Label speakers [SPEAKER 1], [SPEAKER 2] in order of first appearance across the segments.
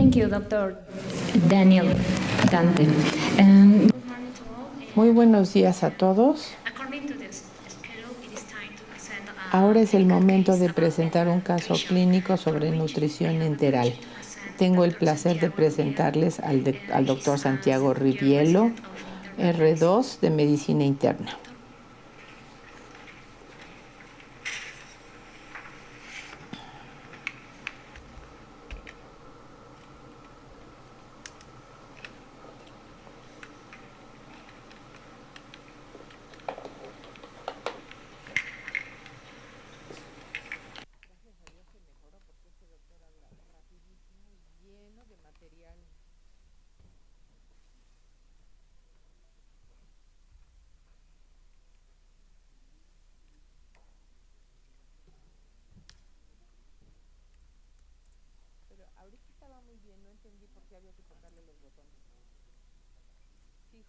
[SPEAKER 1] Thank you, Dr. Daniel Dante.
[SPEAKER 2] Muy buenos días a todos. Ahora es el momento de presentar un caso clínico sobre nutrición enteral. Tengo el placer de presentarles al doctor Santiago Rivielo, R2 de Medicina Interna.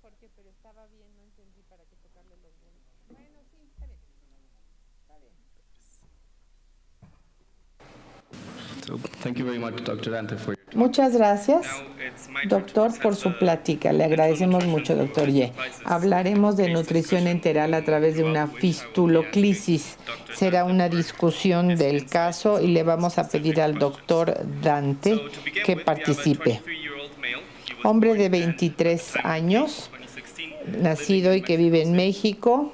[SPEAKER 2] Jorge, pero estaba bien, no entendí para qué tocarle los bonos. Bueno, sí, está bien. Está bien.
[SPEAKER 3] So, thank you very much, Dr. Dante, for your talk.
[SPEAKER 2] Muchas gracias, doctor, por su plática. Le agradecemos mucho, doctor Ye. Hablaremos de nutrición enteral a través de una fistuloclisis. Será una discusión del caso y le vamos a pedir al doctor Dante que participe. Hombre de 23 años, nacido y que vive en México,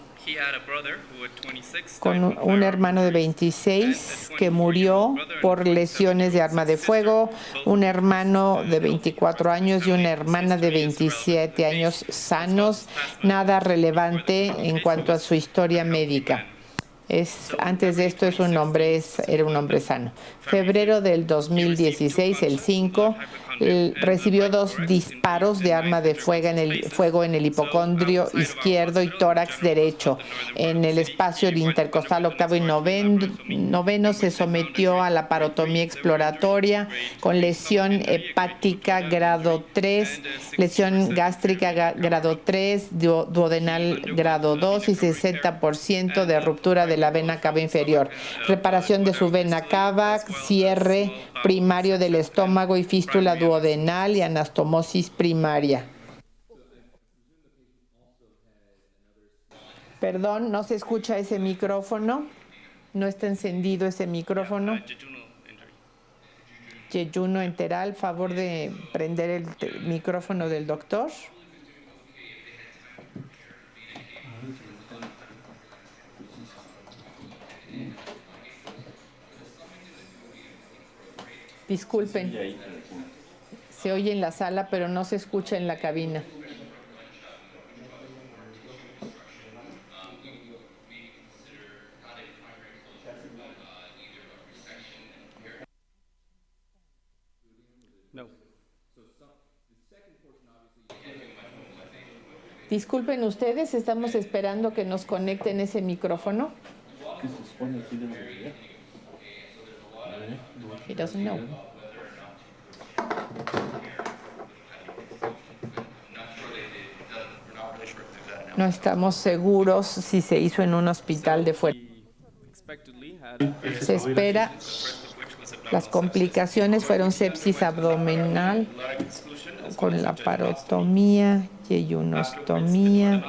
[SPEAKER 2] con un hermano de 26 que murió por lesiones de arma de fuego, un hermano de 24 años y una hermana de 27 años sanos, nada relevante en cuanto a su historia médica. Antes de esto era un hombre sano. Febrero del 2016, el 5, recibió 2 disparos de arma de fuego en el hipocondrio izquierdo y tórax derecho. En el espacio de intercostal octavo y noveno se sometió a la parotomía exploratoria con lesión hepática grado 3, lesión gástrica grado 3, duodenal grado 2 y 60% de ruptura de la vena cava inferior, reparación de su vena cava, cierre primario del estómago y fístula duodenal y anastomosis primaria. Perdón, no se escucha ese micrófono. No está encendido ese micrófono. Yeyuno enteral, favor de prender el micrófono del doctor. Disculpen, se oye en la sala, pero no se escucha en la cabina.
[SPEAKER 3] No.
[SPEAKER 2] Disculpen ustedes, estamos esperando que nos conecten ese micrófono.
[SPEAKER 4] ¿Qué se supone que debe de ver?
[SPEAKER 2] He doesn't know. No estamos seguros si se hizo en un hospital de fuera. Se espera. Las complicaciones fueron sepsis abdominal con la parotomía, yeyunostomía,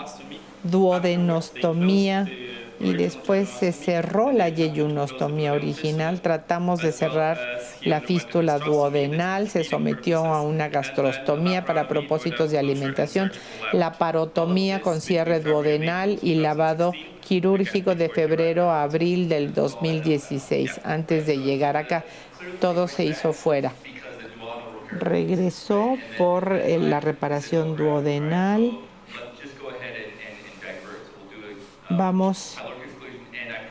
[SPEAKER 2] duodenostomía y después se cerró la yeyunostomía original. Tratamos de cerrar la fístula duodenal, se sometió a una gastrostomía para propósitos de alimentación, la parotomía con cierre duodenal y lavado quirúrgico de febrero a abril del 2016. Antes de llegar acá, todo se hizo fuera. Regresó por la reparación duodenal. Vamos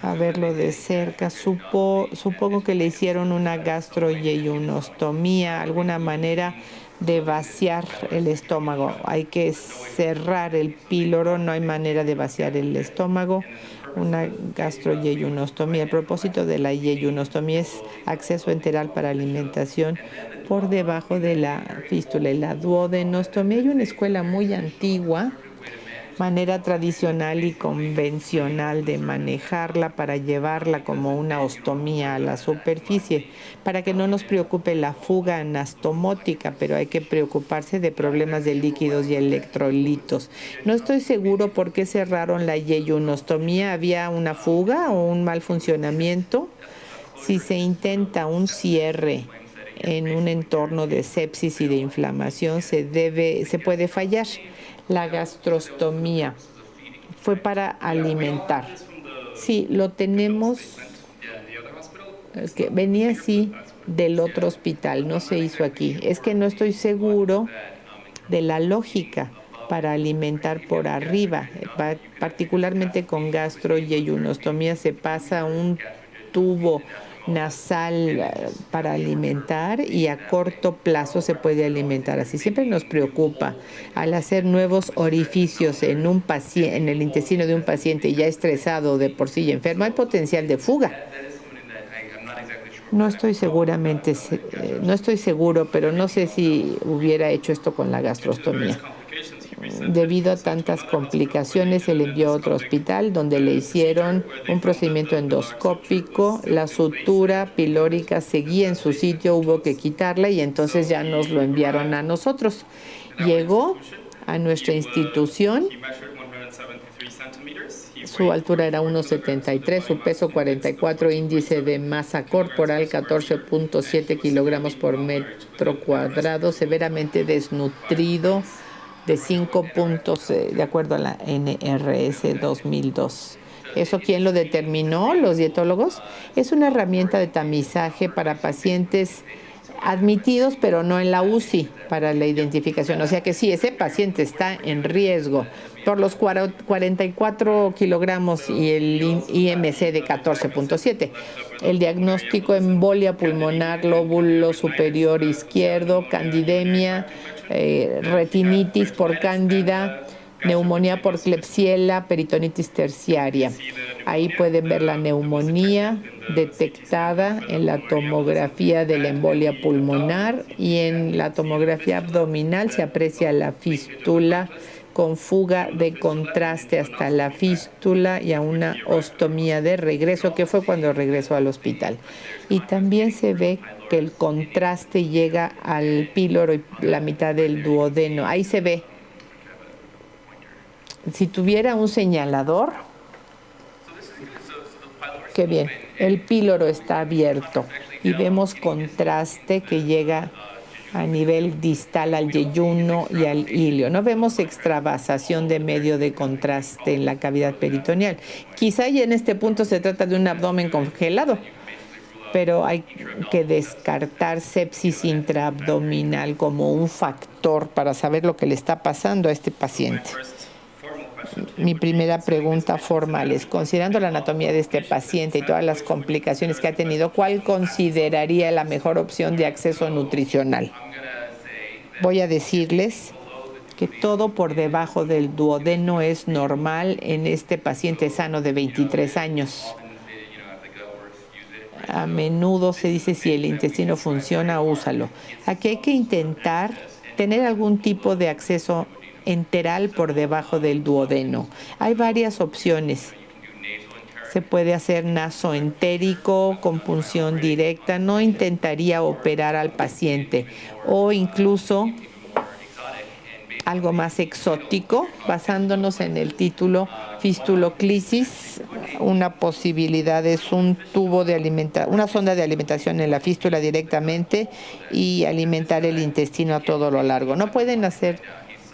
[SPEAKER 2] a verlo de cerca. Supongo que le hicieron una gastroyeyunostomía, alguna manera de vaciar el estómago. Hay que cerrar el píloro, no hay manera de vaciar el estómago. Una gastroyeyunostomía. El propósito de la yeyunostomía es acceso enteral para alimentación por debajo de la fístula. Y la duodenostomía, hay una escuela muy antigua manera tradicional y convencional de manejarla para llevarla como una ostomía a la superficie, para que no nos preocupe la fuga anastomótica, pero hay que preocuparse de problemas de líquidos y electrolitos. No estoy seguro por qué cerraron la yeyunostomía. ¿Había una fuga o un mal funcionamiento? Si se intenta un cierre en un entorno de sepsis y de inflamación, se puede fallar. La gastrostomía fue para alimentar. Sí, lo tenemos, que venía así del otro hospital, no se hizo aquí. Es que no estoy seguro de la lógica para alimentar por arriba, particularmente con gastroyeyunostomía se pasa un tubo nasal para alimentar y a corto plazo se puede alimentar así. Siempre nos preocupa al hacer nuevos orificios en un paciente, en el intestino de un paciente ya estresado de por sí y enfermo, hay potencial de fuga. No estoy no estoy seguro, pero no sé si hubiera hecho esto con la gastrostomía. Debido a tantas complicaciones, se le envió a otro hospital donde le hicieron un procedimiento endoscópico. La sutura pilórica seguía en su sitio, hubo que quitarla y entonces ya nos lo enviaron a nosotros. Llegó a nuestra institución. Su altura era 1,73, su peso 44, índice de masa corporal 14.7 kilogramos por metro cuadrado, severamente desnutrido, de 5 puntos, de acuerdo a la NRS 2002. ¿Eso quién lo determinó? ¿Los dietólogos? Es una herramienta de tamizaje para pacientes admitidos, pero no en la UCI, para la identificación. O sea que sí, ese paciente está en riesgo por los 44 kilogramos y el IMC de 14.7. El diagnóstico: embolia pulmonar, lóbulo superior izquierdo, candidemia, retinitis por cándida, neumonía por Klebsiella, peritonitis terciaria. Ahí pueden ver la neumonía detectada en la tomografía de la embolia pulmonar, y en la tomografía abdominal se aprecia la fístula con fuga de contraste hasta la fístula y a una ostomía de regreso, que fue cuando regresó al hospital. Y también se ve que el contraste llega al píloro y la mitad del duodeno. Ahí se ve. Si tuviera un señalador, qué bien, el píloro está abierto y vemos contraste que llega a nivel distal al yeyuno y al ilio. No vemos extravasación de medio de contraste en la cavidad peritoneal. Quizá ya en este punto se trata de un abdomen congelado, pero hay que descartar sepsis intraabdominal como un factor para saber lo que le está pasando a este paciente. Mi primera pregunta formal es: considerando la anatomía de este paciente y todas las complicaciones que ha tenido, ¿cuál consideraría la mejor opción de acceso nutricional? Voy a decirles que todo por debajo del duodeno es normal en este paciente sano de 23 años. A menudo se dice: si el intestino funciona, úsalo. Aquí hay que intentar tener algún tipo de acceso enteral por debajo del duodeno. Hay varias opciones. Se puede hacer nasoentérico con punción directa. No intentaría operar al paciente, o incluso algo más exótico, basándonos en el título fistuloclisis. Una posibilidad es un tubo de una sonda de alimentación en la fístula directamente y alimentar el intestino a todo lo largo. No pueden hacer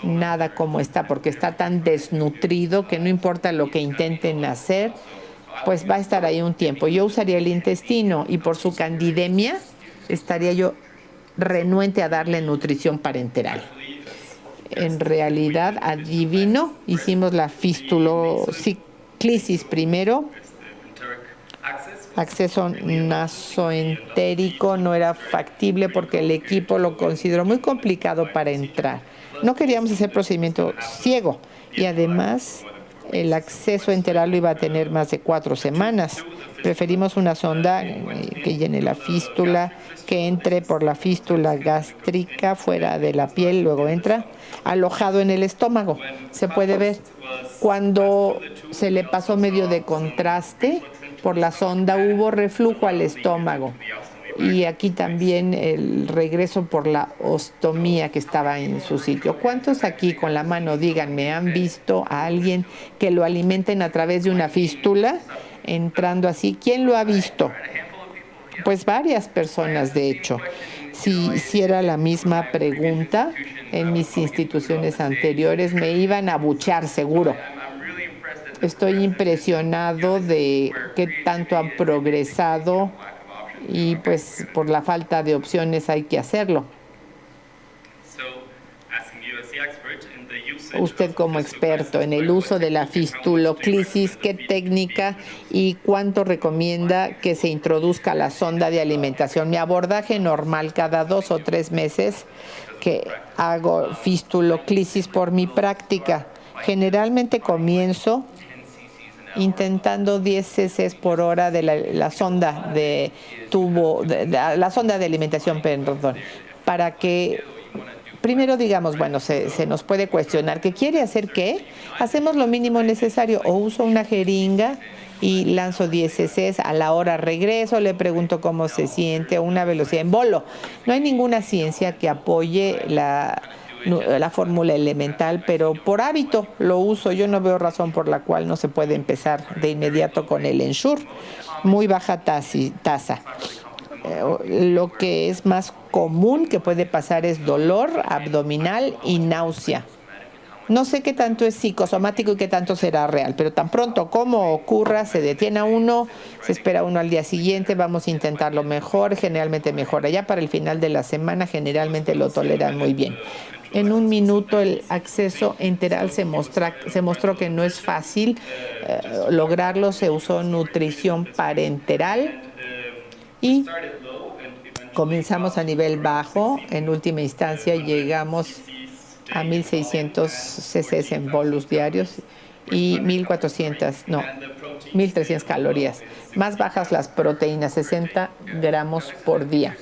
[SPEAKER 2] nada como está, porque está tan desnutrido que no importa lo que intenten hacer, pues va a estar ahí un tiempo. Yo usaría el intestino, y por su candidemia estaría yo renuente a darle nutrición parenteral. En realidad, adivino, hicimos la fistuloclisis primero. Acceso nasoentérico no era factible porque el equipo lo consideró muy complicado para entrar. No queríamos hacer procedimiento ciego, y además El acceso enteral lo iba a tener más de 4 semanas. Preferimos una sonda que llene la fístula, que entre por la fístula gástrica fuera de la piel, luego entra alojado en el estómago. Se puede ver cuando se le pasó medio de contraste por la sonda, hubo reflujo al estómago. Y aquí también el regreso por la ostomía que estaba en su sitio. ¿Cuántos aquí con la mano, díganme, han visto a alguien que lo alimenten a través de una fístula, entrando así? ¿Quién lo ha visto? Pues varias personas, de hecho. Si hiciera la misma pregunta en mis instituciones anteriores, me iban a abuchear seguro. Estoy impresionado de qué tanto han progresado y pues por la falta de opciones hay que hacerlo. Usted como experto en el uso de la fistuloclisis, ¿qué técnica y cuánto recomienda que se introduzca la sonda de alimentación? Mi abordaje normal cada 2 o 3 meses que hago fistuloclisis por mi práctica. Generalmente comienzo intentando 10 cc por hora de la sonda de tubo, la sonda de alimentación, perdón, para que primero digamos, bueno, se nos puede cuestionar, ¿qué quiere hacer qué? Hacemos lo mínimo necesario, o uso una jeringa y lanzo 10 cc, a la hora regreso, le pregunto cómo se siente, una velocidad en bolo. No hay ninguna ciencia que apoye la fórmula elemental, pero por hábito lo uso. Yo no veo razón por la cual no se puede empezar de inmediato con el Ensure. Muy baja tasa. Lo que es más común que puede pasar es dolor abdominal y náusea. No sé qué tanto es psicosomático y qué tanto será real, pero tan pronto como ocurra, se detiene a uno, se espera uno al día siguiente, vamos a intentarlo mejor, generalmente mejora. Ya para el final de la semana generalmente lo toleran muy bien. En 1 minuto el acceso enteral se mostró que no es fácil lograrlo. Se usó nutrición parenteral y comenzamos a nivel bajo. En última instancia llegamos a 1.600 cc en bolos diarios y 1.300 calorías. Más bajas las proteínas, 60 gramos por día.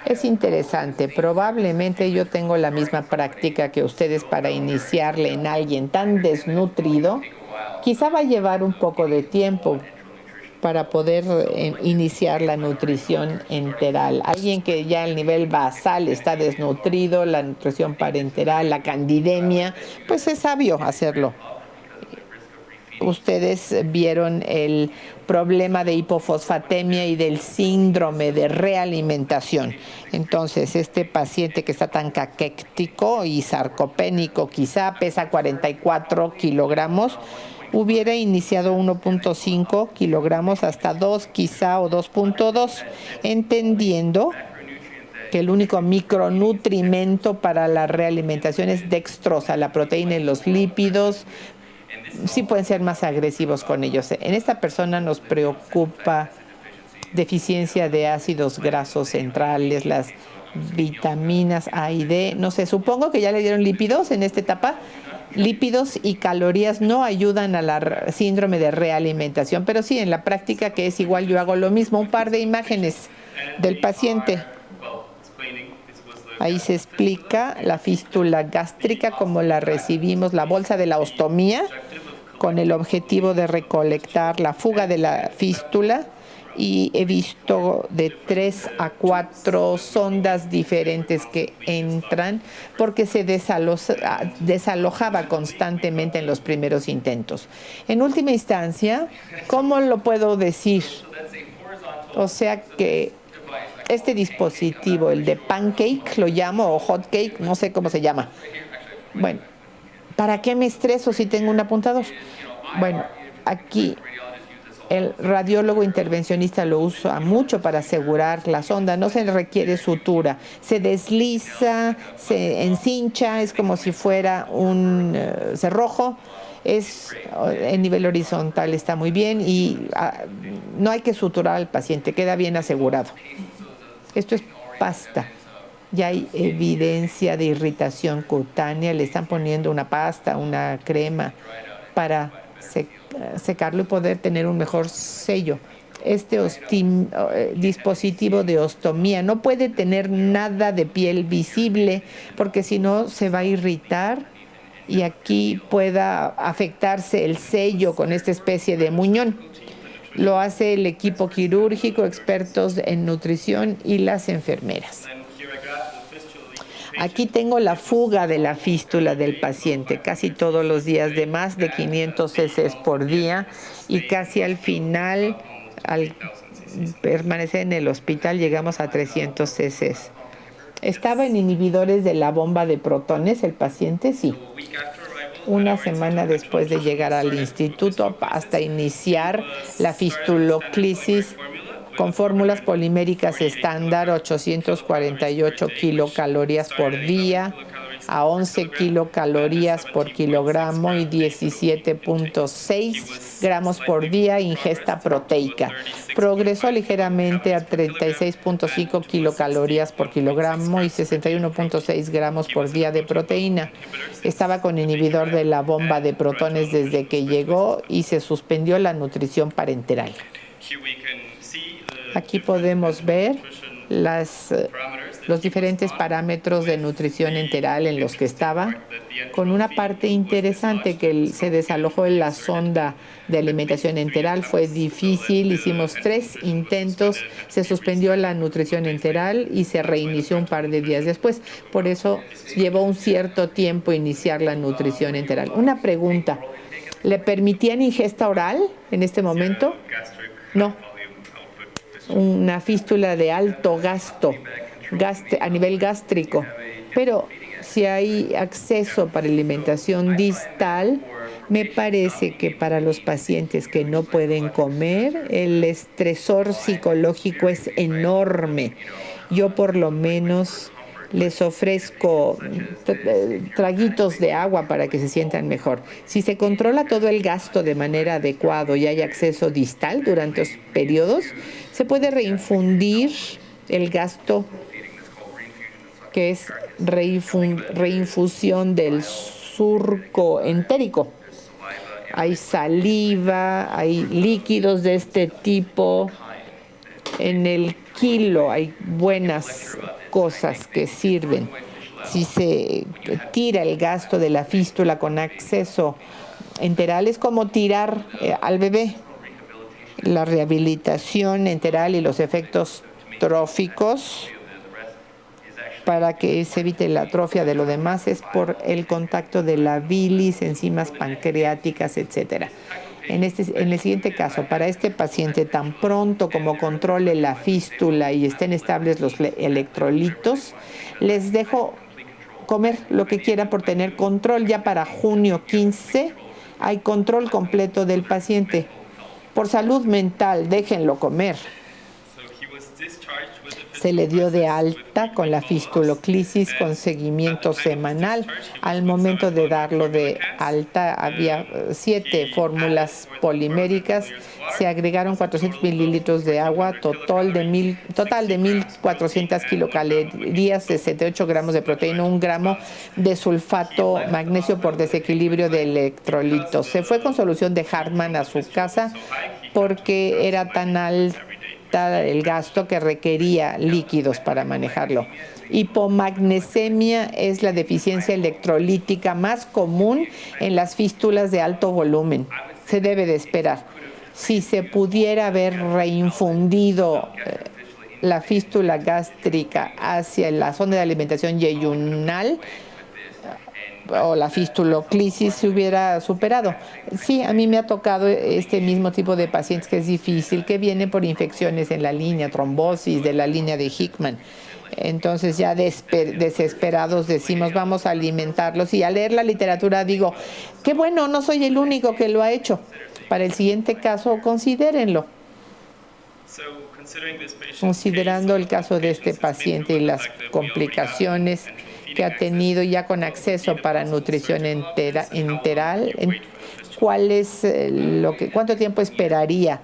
[SPEAKER 2] Es interesante, probablemente yo tengo la misma práctica que ustedes para iniciarle en alguien tan desnutrido. Quizá va a llevar un poco de tiempo para poder iniciar la nutrición enteral. Alguien que ya al nivel basal está desnutrido, la nutrición parenteral, la candidemia, pues es sabio hacerlo. Ustedes vieron el problema de hipofosfatemia y del síndrome de realimentación. Entonces, este paciente que está tan caquéctico y sarcopénico, quizá pesa 44 kilogramos, hubiera iniciado 1.5 kilogramos hasta 2 quizá o 2.2, entendiendo que el único micronutrimento para la realimentación es dextrosa, la proteína y los lípidos. Sí pueden ser más agresivos con ellos. En esta persona nos preocupa deficiencia de ácidos grasos centrales, las vitaminas A y D. No sé, supongo que ya le dieron lípidos en esta etapa. Lípidos y calorías no ayudan a la síndrome de realimentación, pero sí, en la práctica, que es igual, yo hago lo mismo. Un par de imágenes del paciente. Ahí se explica la fístula gástrica, como la recibimos, la bolsa de la ostomía, con el objetivo de recolectar la fuga de la fístula. Y he visto de 3 a 4 sondas diferentes que entran porque se desalojaba constantemente en los primeros intentos. En última instancia, ¿cómo lo puedo decir? O sea que este dispositivo, el de pancake, lo llamo, o hot cake, no sé cómo se llama. Bueno, ¿para qué me estreso si tengo un apuntador? Bueno, aquí el radiólogo intervencionista lo usa mucho para asegurar la sonda. No se requiere sutura. Se desliza, se encincha, es como si fuera un cerrojo. En nivel horizontal está muy bien y no hay que suturar al paciente, queda bien asegurado. Esto es pasta. Ya hay evidencia de irritación cutánea. Le están poniendo una pasta, una crema para secarlo y poder tener un mejor sello. Este dispositivo de ostomía no puede tener nada de piel visible porque si no se va a irritar y aquí pueda afectarse el sello con esta especie de muñón. Lo hace el equipo quirúrgico, expertos en nutrición y las enfermeras. Aquí tengo la fuga de la fístula del paciente, casi todos los días de más de 500 cc por día y casi al final, al permanecer en el hospital, llegamos a 300 cc. ¿Estaba en inhibidores de la bomba de protones el paciente? Sí. Una semana después de llegar al instituto hasta iniciar la fistuloclisis con fórmulas poliméricas estándar, 848 kilocalorías por día a 11 kilocalorías por kilogramo y 17.6 gramos por día ingesta proteica. Progresó ligeramente a 36.5 kilocalorías por kilogramo y 61.6 gramos por día de proteína. Estaba con inhibidor de la bomba de protones desde que llegó y se suspendió la nutrición parenteral. Aquí podemos ver los diferentes parámetros de nutrición enteral en los que estaba, con una parte interesante que se desalojó en la sonda de alimentación enteral. Fue difícil, hicimos 3 intentos, se suspendió la nutrición enteral y se reinició un par de días después. Por eso llevó un cierto tiempo iniciar la nutrición enteral. Una pregunta, ¿le permitían ingesta oral en este momento? No. Una fístula de alto gasto a nivel gástrico, pero si hay acceso para alimentación distal, me parece que para los pacientes que no pueden comer, el estresor psicológico es enorme. Yo por lo menos les ofrezco traguitos de agua para que se sientan mejor. Si se controla todo el gasto de manera adecuada y hay acceso distal durante los periodos, se puede reinfundir el gasto, que es reinfusión del surco entérico. Hay saliva, hay líquidos de este tipo. En el kilo hay buenas cosas que sirven. Si se tira el gasto de la fístula con acceso enteral, es como tirar al bebé. La rehabilitación enteral y los efectos tróficos para que se evite la atrofia de lo demás es por el contacto de la bilis, enzimas pancreáticas, etcétera. En el siguiente caso, para este paciente, tan pronto como controle la fístula y estén estables los electrolitos, les dejo comer lo que quieran por tener control. Ya para junio 15 hay control completo del paciente. Por salud mental, déjenlo comer. Se le dio de alta con la fistuloclisis con seguimiento semanal. Al momento de darlo de alta había 7 fórmulas poliméricas. Se agregaron 400 mililitros de agua, total de 1.400 kilocalorías, 68 gramos de proteína, 1 gramo de sulfato magnesio por desequilibrio de electrolitos. Se fue con solución de Hartmann a su casa porque era tan alta el gasto que requería líquidos para manejarlo. Hipomagnesemia es la deficiencia electrolítica más común en las fístulas de alto volumen. Se debe de esperar. Si se pudiera haber reinfundido la fístula gástrica hacia la zona de alimentación yeyunal, o la fistuloclisis se hubiera superado. Sí, a mí me ha tocado este mismo tipo de pacientes que es difícil, que vienen por infecciones en la línea, trombosis de la línea de Hickman. Entonces ya desesperados decimos, vamos a alimentarlos. Y al leer la literatura digo, qué bueno, no soy el único que lo ha hecho. Para el siguiente caso, considérenlo. Considerando el caso de este paciente y las complicaciones que ha tenido ya con acceso para nutrición enteral, ¿cuánto tiempo esperaría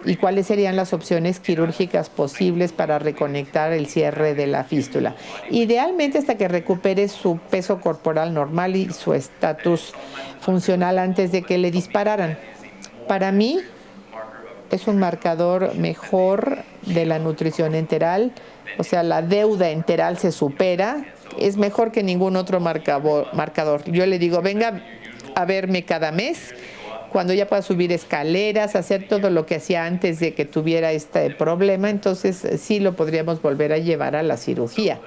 [SPEAKER 2] y cuáles serían las opciones quirúrgicas posibles para reconectar el cierre de la fístula. Idealmente hasta que recupere su peso corporal normal y su estatus funcional antes de que le dispararan. Para mí es un marcador mejor de la nutrición enteral, o sea, la deuda enteral se supera, es mejor que ningún otro marcador. Yo le digo, venga a verme cada mes, cuando ya pueda subir escaleras, hacer todo lo que hacía antes de que tuviera este problema, entonces sí lo podríamos volver a llevar a la cirugía.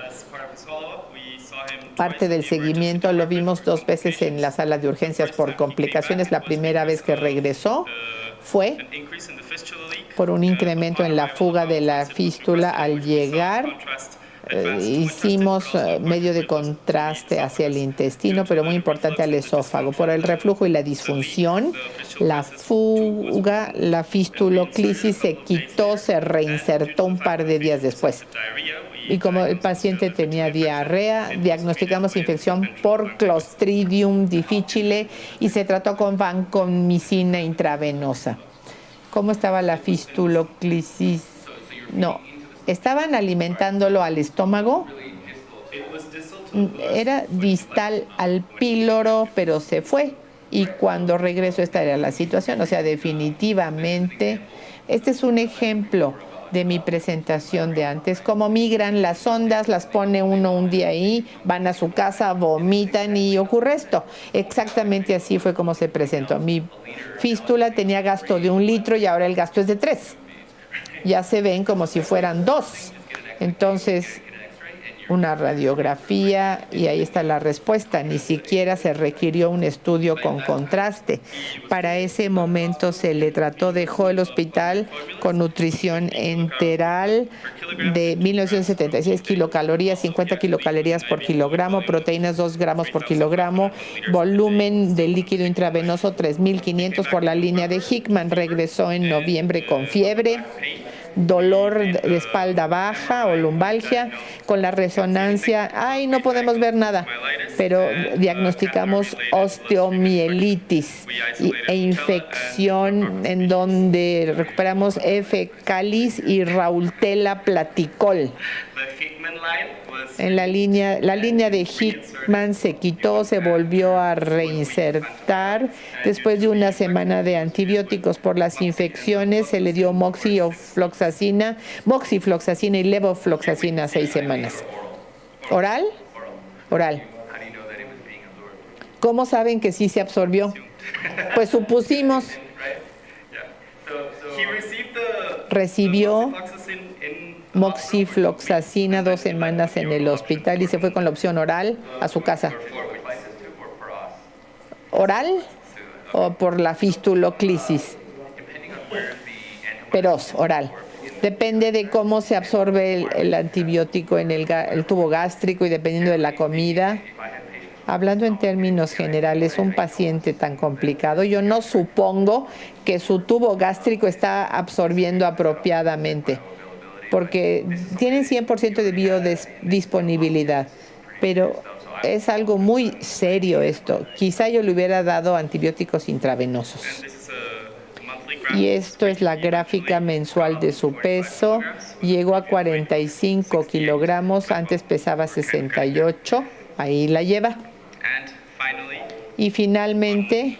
[SPEAKER 2] Parte del seguimiento lo vimos 2 veces en la sala de urgencias por complicaciones. La primera vez que regresó fue por un incremento en la fuga de la fístula al llegar. Hicimos medio de contraste hacia el intestino, pero muy importante al esófago. Por el reflujo y la disfunción, la fuga, la fistuloclisis se quitó, se reinsertó un par de días después. Y como el paciente tenía diarrea, diagnosticamos infección por Clostridium difficile y se trató con vancomicina intravenosa. ¿Cómo estaba la fistuloclisis? No. Estaban alimentándolo al estómago, era distal al píloro, pero se fue. Y cuando regresó, esta era la situación. O sea, definitivamente, este es un ejemplo de mi presentación de antes. Como migran las sondas, las pone uno un día ahí, van a su casa, vomitan y ocurre esto. Exactamente así fue como se presentó. Mi fístula tenía gasto de 1 litro y ahora el gasto es de 3. Ya se ven como si fueran 2. Entonces, una radiografía y ahí está la respuesta. Ni siquiera se requirió un estudio con contraste. Para ese momento se le trató, dejó el hospital con nutrición enteral de 1976 kilocalorías, 50 kilocalorías por kilogramo, proteínas 2 gramos por kilogramo, volumen de líquido intravenoso 3.500 por la línea de Hickman. Regresó en noviembre con fiebre, dolor de espalda baja o lumbalgia. Con la resonancia, no podemos ver nada, pero diagnosticamos osteomielitis e infección en donde recuperamos F. calis y Rautelia platicol. En la línea de Hickman se quitó, se volvió a reinsertar. Después de una semana de antibióticos por las infecciones, se le dio moxifloxacina y levofloxacina 6 semanas. ¿Oral? Oral. ¿Cómo saben que sí se absorbió? Pues supusimos. Recibió moxifloxacina 2 semanas en el hospital y se fue con la opción oral a su casa. ¿Oral o por la fistuloclisis? Feroz, oral. Depende de cómo se absorbe el antibiótico en el tubo gástrico y dependiendo de la comida. Hablando en términos generales, un paciente tan complicado, yo no supongo que su tubo gástrico está absorbiendo apropiadamente, porque tienen 100% de biodisponibilidad, pero es algo muy serio esto. Quizá yo le hubiera dado antibióticos intravenosos. Y esto es la gráfica mensual de su peso. Llegó a 45 kilogramos, antes pesaba 68, ahí la lleva. Y finalmente,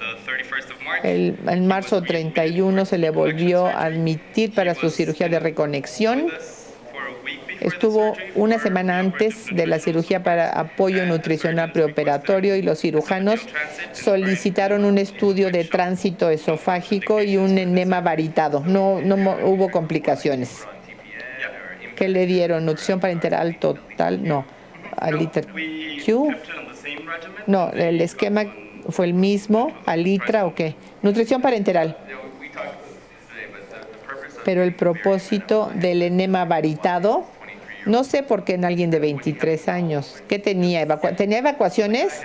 [SPEAKER 2] en marzo 31 se le volvió a admitir para su cirugía de reconexión. Estuvo una semana antes de la cirugía para apoyo nutricional preoperatorio y los cirujanos solicitaron un estudio de tránsito esofágico y un enema varitado. No hubo complicaciones. ¿Qué le dieron? ¿Nutrición parenteral total? No. ¿Aliter Q? No, el esquema fue el mismo. ¿Alitra o qué? Nutrición parenteral. Pero el propósito del enema varitado, no sé por qué en alguien de 23 años. ¿Qué tenía? ¿Tenía evacuaciones?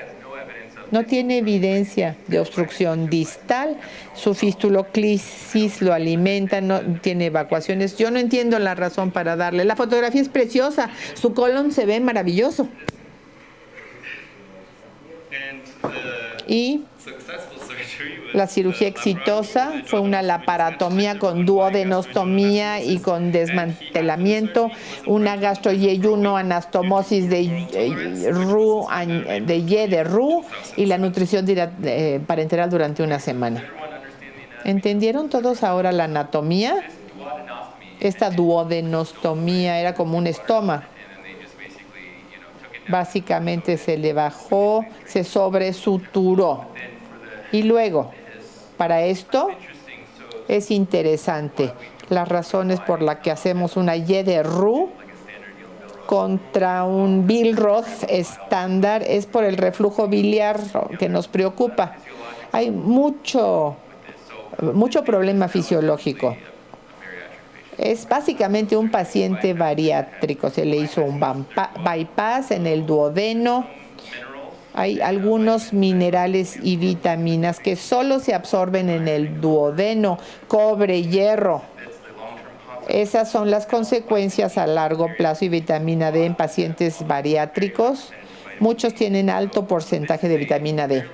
[SPEAKER 2] No tiene evidencia de obstrucción distal. Su fistuloclisis lo alimenta, no tiene evacuaciones. Yo no entiendo la razón para darle. La fotografía es preciosa. Su colon se ve maravilloso. Y La cirugía exitosa fue una laparotomía con duodenostomía y con desmantelamiento, una gastroyeyuno, anastomosis de Roux y la nutrición parenteral durante una semana. ¿Entendieron todos ahora la anatomía? Esta duodenostomía era como un estoma. Básicamente se le bajó, se sobresuturó. Y luego, para esto es interesante las razones por las que hacemos una Y de Roux contra un Billroth estándar es por el reflujo biliar que nos preocupa. Hay mucho problema fisiológico. Es básicamente un paciente bariátrico. Se le hizo un bypass en el duodeno. Hay algunos minerales y vitaminas que solo se absorben en el duodeno, cobre, hierro. Esas son las consecuencias a largo plazo y vitamina D en pacientes bariátricos. Muchos tienen alto porcentaje de vitamina D.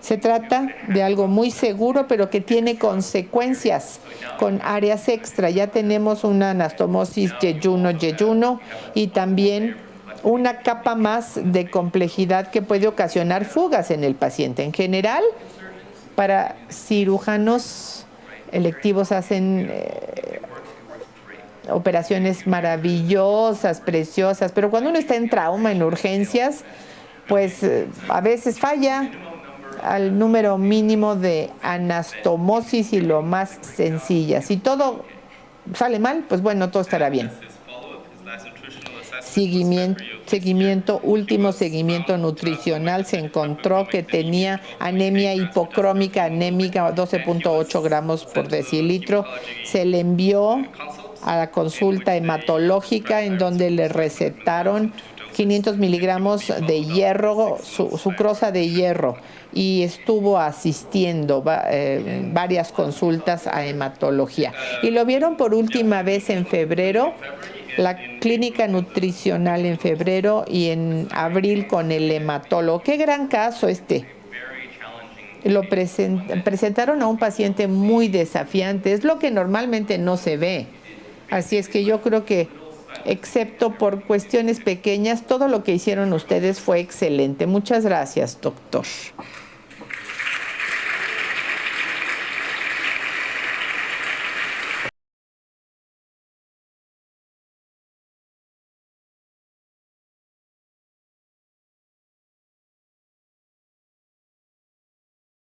[SPEAKER 2] Se trata de algo muy seguro, pero que tiene consecuencias con áreas extra. Ya tenemos una anastomosis yeyuno y también una capa más de complejidad que puede ocasionar fugas en el paciente. En general, para cirujanos electivos hacen operaciones maravillosas, preciosas, pero cuando uno está en trauma, en urgencias, pues a veces falla al número mínimo de anastomosis y lo más sencilla. Si todo sale mal, pues bueno, todo estará bien. Último seguimiento nutricional, se encontró que tenía anemia hipocrómica anémica, 12.8 gramos por decilitro. Se le envió a la consulta hematológica en donde le recetaron 500 miligramos de hierro, sucrosa de hierro, y estuvo asistiendo varias consultas a hematología. Y lo vieron por última vez en febrero, la clínica nutricional en febrero y en abril con el hematólogo. ¡Qué gran caso este! Lo presentaron a un paciente muy desafiante, es lo que normalmente no se ve. Así es que yo creo que, excepto por cuestiones pequeñas, todo lo que hicieron ustedes fue excelente. Muchas gracias, doctor.